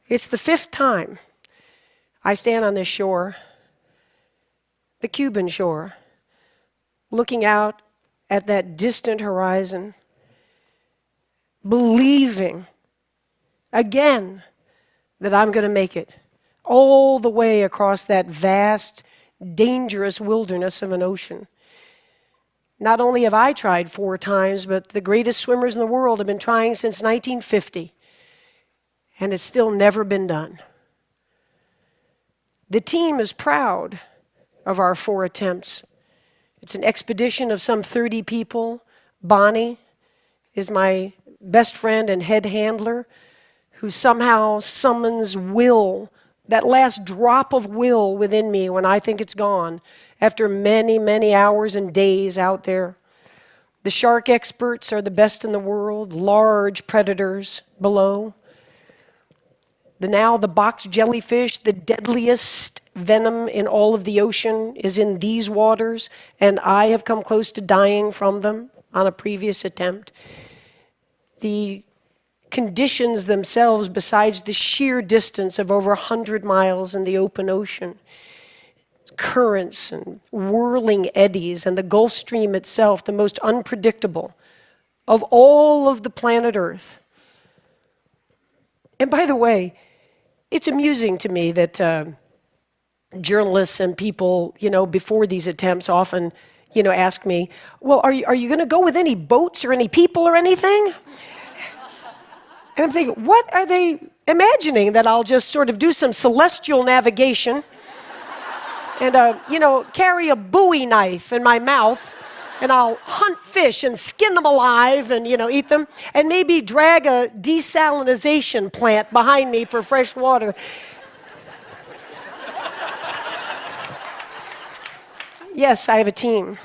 It's the 5th time I stand on this shore, the Cuban shore, looking out at that distant horizon, believing again that I'm going to make it all the way across that vast, dangerous wilderness of an ocean. Not only have I tried 4 times, but the greatest swimmers in the world have been trying since 1950, and it's still never been done. The team is proud of our 4 attempts. It's an expedition of some 30 people. Bonnie is my best friend and head handler, who somehow summons will, that last drop of will within me when I think it's gone, after many, many hours and days out there. The shark experts are the best in the world, large predators below. The box jellyfish, the deadliest venom in all of the ocean, is in these waters, and I have come close to dying from them on a previous attempt. The conditions themselves, besides the sheer distance of over 100 miles in the open ocean, currents and whirling eddies, and the Gulf Stream itself, the most unpredictable of all of the planet Earth. And by the way, it's amusing to me that journalists and people, before these attempts often, ask me, well, are you going to go with any boats or any people or anything? And I'm thinking, what are they imagining? That I'll just sort of do some celestial navigation and, carry a Bowie knife in my mouth, and I'll hunt fish and skin them alive and, eat them, and maybe drag a desalinization plant behind me for fresh water. Yes, I have a team.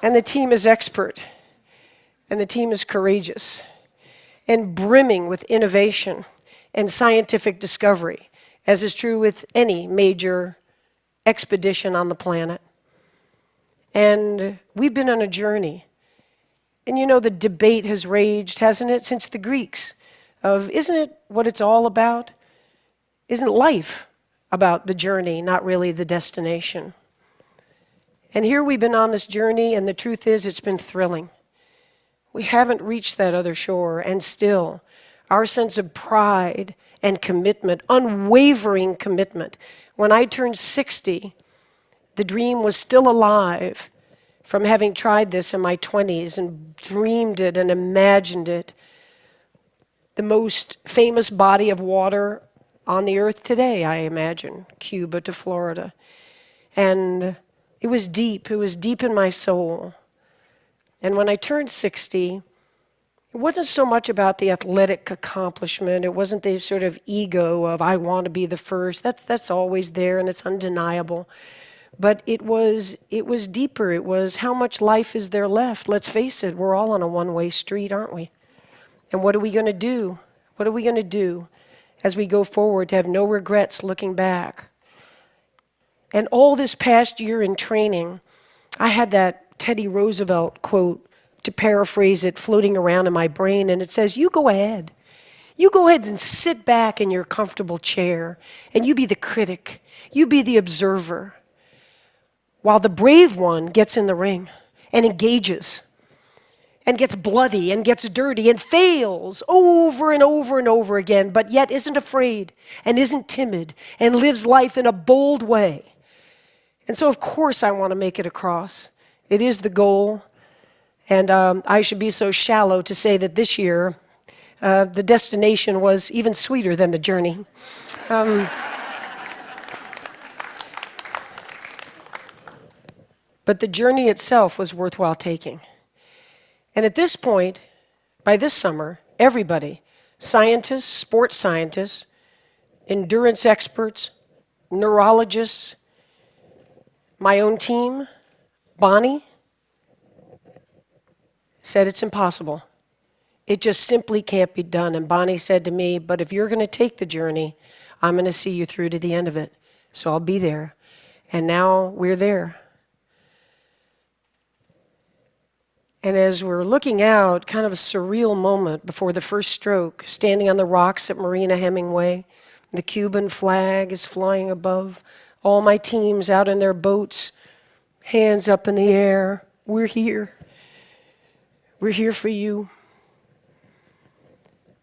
And the team is expert. And the team is courageous and brimming with innovation and scientific discovery, as is true with any major expedition on the planet. And we've been on a journey. And the debate has raged, hasn't it, since the Greeks, of isn't it what it's all about? Isn't life about the journey, not really the destination? And here we've been on this journey, and the truth is it's been thrilling. We haven't reached that other shore, and still, our sense of pride and commitment, unwavering commitment. When I turned 60, the dream was still alive from having tried this in my 20s and dreamed it and imagined it. The most famous body of water on the earth today, I imagine, Cuba to Florida. And it was deep in my soul. And when I turned 60, it wasn't so much about the athletic accomplishment. It wasn't the sort of ego of, I want to be the first. That's always there, and it's undeniable. But it was deeper. It was, how much life is there left? Let's face it, we're all on a one-way street, aren't we? And what are we going to do? What are we going to do as we go forward to have no regrets looking back? And all this past year in training, I had that Teddy Roosevelt quote, to paraphrase it, floating around in my brain, and it says, you go ahead. You go ahead and sit back in your comfortable chair, and you be the critic. You be the observer, while the brave one gets in the ring and engages and gets bloody and gets dirty and fails over and over and over again, but yet isn't afraid and isn't timid and lives life in a bold way. And so, of course, I want to make it across. It is the goal, and I should be so shallow to say that this year the destination was even sweeter than the journey. But the journey itself was worthwhile taking. And at this point, by this summer, everybody, scientists, sports scientists, endurance experts, neurologists, my own team, Bonnie, said it's impossible. It just simply can't be done. And Bonnie said to me, but if you're going to take the journey, I'm going to see you through to the end of it. So I'll be there. And now we're there. And as we're looking out, kind of a surreal moment before the first stroke, standing on the rocks at Marina Hemingway, the Cuban flag is flying above, all my teams out in their boats, hands up in the air. We're here. We're here for you.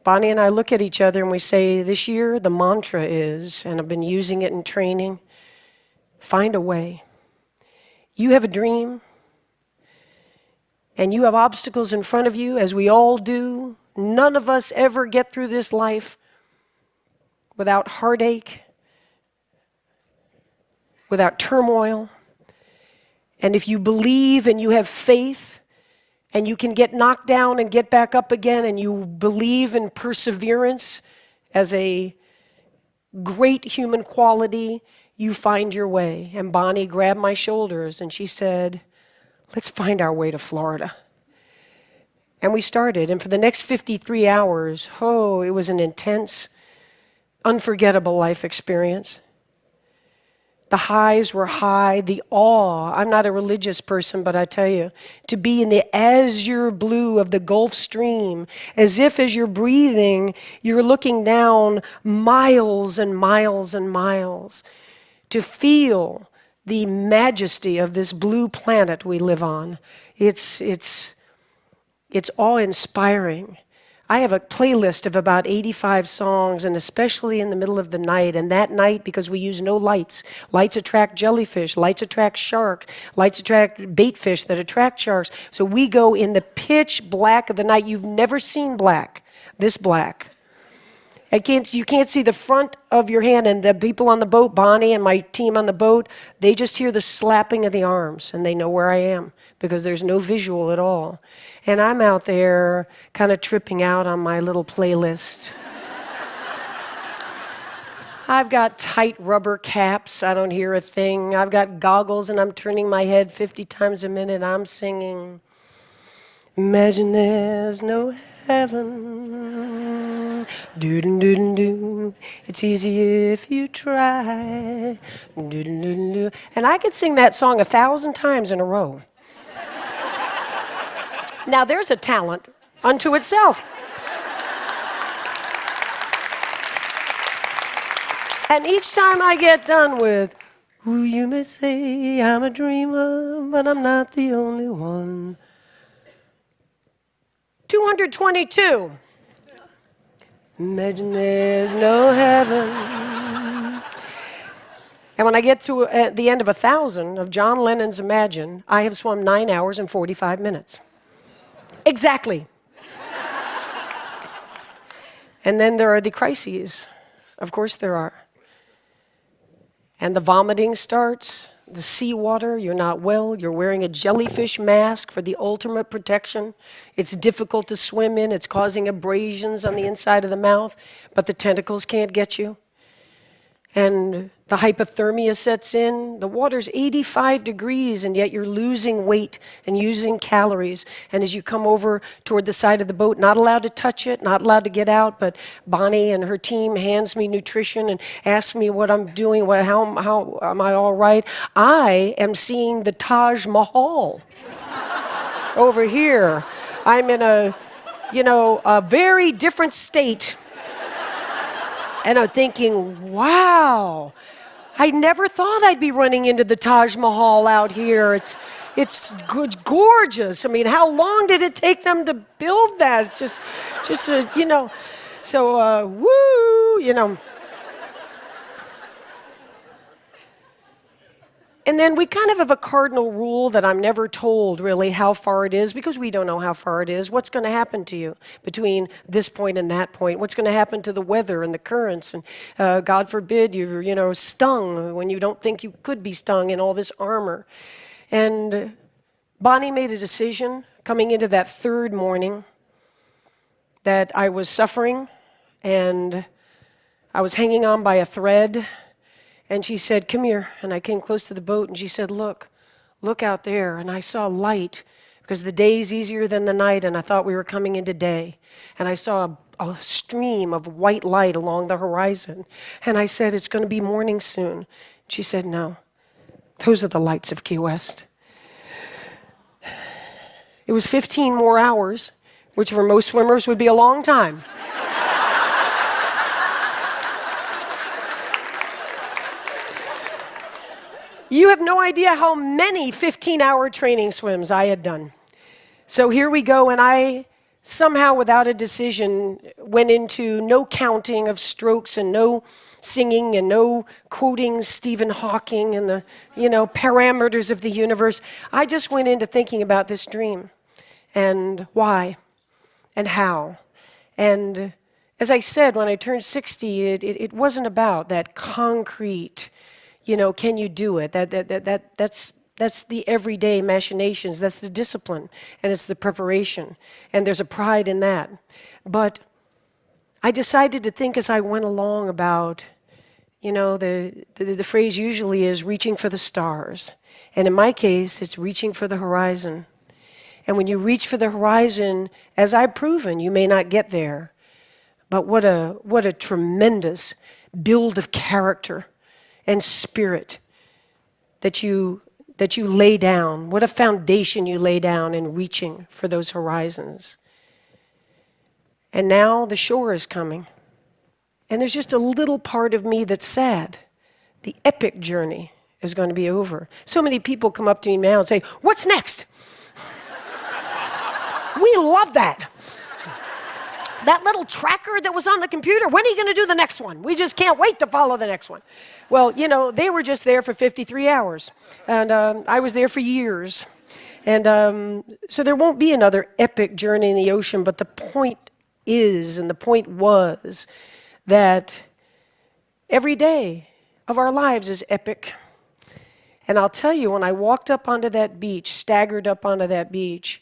Bonnie and I look at each other and we say, this year the mantra is, and I've been using it in training, find a way. You have a dream, and you have obstacles in front of you, as we all do. None of us ever get through this life without heartache, without turmoil. And if you believe and you have faith, and you can get knocked down and get back up again, and you believe in perseverance as a great human quality, you find your way. And Bonnie grabbed my shoulders and she said, let's find our way to Florida. And we started. And for the next 53 hours, it was an intense, unforgettable life experience. The highs were high, the awe. I'm not a religious person, but I tell you, to be in the azure blue of the Gulf Stream, as if as you're breathing, you're looking down miles and miles and miles, to feel the majesty of this blue planet we live on. It's awe-inspiring. I have a playlist of about 85 songs, and especially in the middle of the night. And that night, because we use no lights, lights attract jellyfish, lights attract sharks, lights attract bait fish that attract sharks. So we go in the pitch black of the night. You've never seen black, this black. You can't see the front of your hand, and the people on the boat, Bonnie and my team on the boat, they just hear the slapping of the arms, and they know where I am because there's no visual at all. And I'm out there kind of tripping out on my little playlist. I've got tight rubber caps. I don't hear a thing. I've got goggles, and I'm turning my head 50 times a minute. I'm singing, imagine there's no heaven. Do-do-do-do-do. It's easy if you try. Do-do-do-do-do. And I could sing that song 1,000 times in a row. Now there's a talent unto itself. And each time I get done with, ooh, you may say I'm a dreamer, but I'm not the only one. 222. Imagine there's no heaven. And when I get to the end of 1,000 of John Lennon's Imagine, I have swum 9 hours and 45 minutes. Exactly. And then there are the crises. Of course there are. And the vomiting starts, the seawater, you're not well, you're wearing a jellyfish mask for the ultimate protection. It's difficult to swim in, it's causing abrasions on the inside of the mouth, but the tentacles can't get you. And the hypothermia sets in. The water's 85 degrees, and yet you're losing weight and using calories. And as you come over toward the side of the boat, not allowed to touch it, not allowed to get out, but Bonnie and her team hands me nutrition and asks me what I'm doing, how am I all right? I am seeing the Taj Mahal over here. I'm in a very different state. And I'm thinking, wow, I never thought I'd be running into the Taj Mahal out here. It's gorgeous. I mean, how long did it take them to build that? It's just so, woo. And then we kind of have a cardinal rule that I'm never told really how far it is, because we don't know how far it is. What's going to happen to you between this point and that point? What's going to happen to the weather and the currents? And God forbid you're stung when you don't think you could be stung in all this armor. And Bonnie made a decision coming into that third morning that I was suffering and I was hanging on by a thread. And she said, come here. And I came close to the boat, and she said, look out there. And I saw light, because the day's easier than the night, and I thought we were coming into day. And I saw a stream of white light along the horizon. And I said, it's going to be morning soon. She said, no, those are the lights of Key West. It was 15 more hours, which for most swimmers would be a long time. You have no idea how many 15-hour training swims I had done. So here we go, and I somehow, without a decision, went into no counting of strokes and no singing and no quoting Stephen Hawking and the, parameters of the universe. I just went into thinking about this dream and why and how. And as I said, when I turned 60, it wasn't about that concrete, can you do it? That's the everyday machinations. That's the discipline, and it's the preparation, and there's a pride in that. But I decided to think as I went along about, the phrase usually is reaching for the stars, and in my case, it's reaching for the horizon. And when you reach for the horizon, as I've proven, you may not get there, but what a tremendous build of character and spirit that you lay down. What a foundation you lay down in reaching for those horizons. And now the shore is coming. And there's just a little part of me that's sad. The epic journey is going to be over. So many people come up to me now and say, "What's next?" We love that. That little tracker that was on the computer, when are you going to do the next one? We just can't wait to follow the next one. Well, they were just there for 53 hours. And I was there for years. And so there won't be another epic journey in the ocean, but the point is, and the point was, that every day of our lives is epic. And I'll tell you, when I walked up onto that beach, staggered up onto that beach,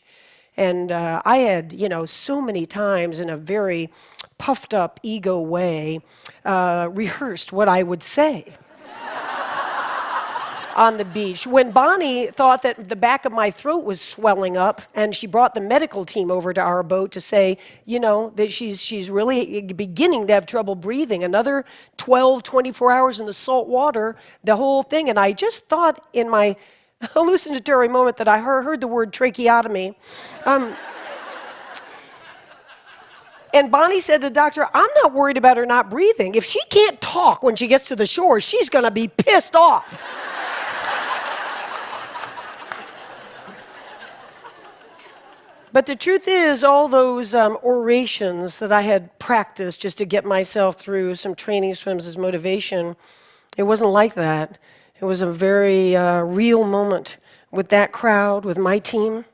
and I had, so many times in a very puffed up ego way, rehearsed what I would say on the beach. When Bonnie thought that the back of my throat was swelling up, and she brought the medical team over to our boat to say, that she's really beginning to have trouble breathing. Another 12, 24 hours in the salt water, the whole thing. And I just thought in my hallucinatory moment that I heard the word tracheotomy. And Bonnie said to the doctor, "I'm not worried about her not breathing. If she can't talk when she gets to the shore, she's going to be pissed off." But the truth is, all those orations that I had practiced just to get myself through some training swims as motivation, it wasn't like that. It was a very real moment with that crowd, with my team.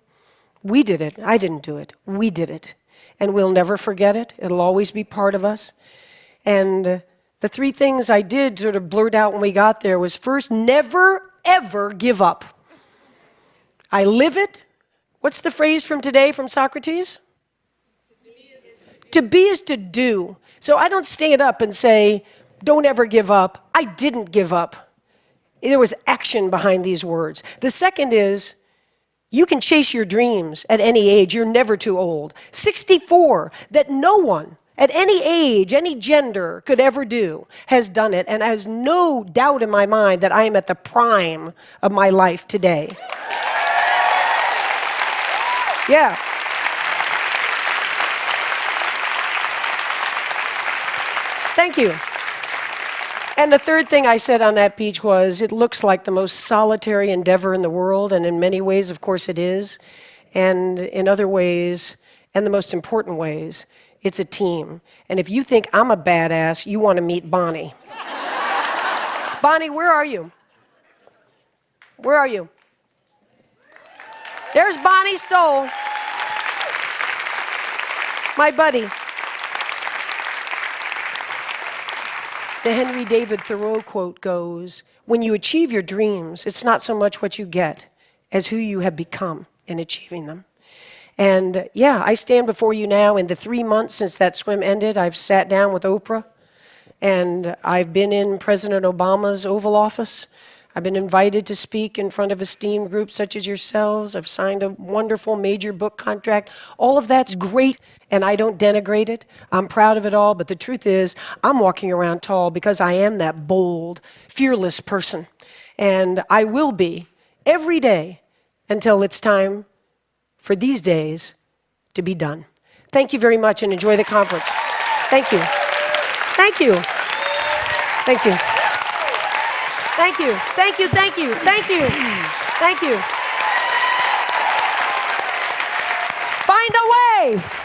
We did it. I didn't do it. We did it. And we'll never forget it. It'll always be part of us. And the three things I did sort of blurt out when we got there was, first, never, ever give up. I live it. What's the phrase from today from Socrates? To be is to do. So I don't stand up and say, don't ever give up. I didn't give up. There was action behind these words. The second is, you can chase your dreams at any age. You're never too old. 64, that no one at any age, any gender could ever do, has done it, and has no doubt in my mind that I am at the prime of my life today. Yeah. Thank you. And the third thing I said on that beach was, it looks like the most solitary endeavor in the world, and in many ways, of course, it is. And in other ways, and the most important ways, it's a team. And if you think I'm a badass, you want to meet Bonnie. Bonnie, where are you? Where are you? There's Bonnie Stoll, my buddy. The Henry David Thoreau quote goes, when you achieve your dreams, it's not so much what you get as who you have become in achieving them. And yeah, I stand before you now. In the 3 months since that swim ended, I've sat down with Oprah, and I've been in President Obama's Oval Office. I've been invited to speak in front of esteemed groups such as yourselves. I've signed a wonderful major book contract. All of that's great, and I don't denigrate it. I'm proud of it all, but the truth is, I'm walking around tall because I am that bold, fearless person. And I will be every day until it's time for these days to be done. Thank you very much and enjoy the conference. Thank you. Thank you. Thank you. Thank you. Thank you. Thank you. Thank you. Thank you. Find a way.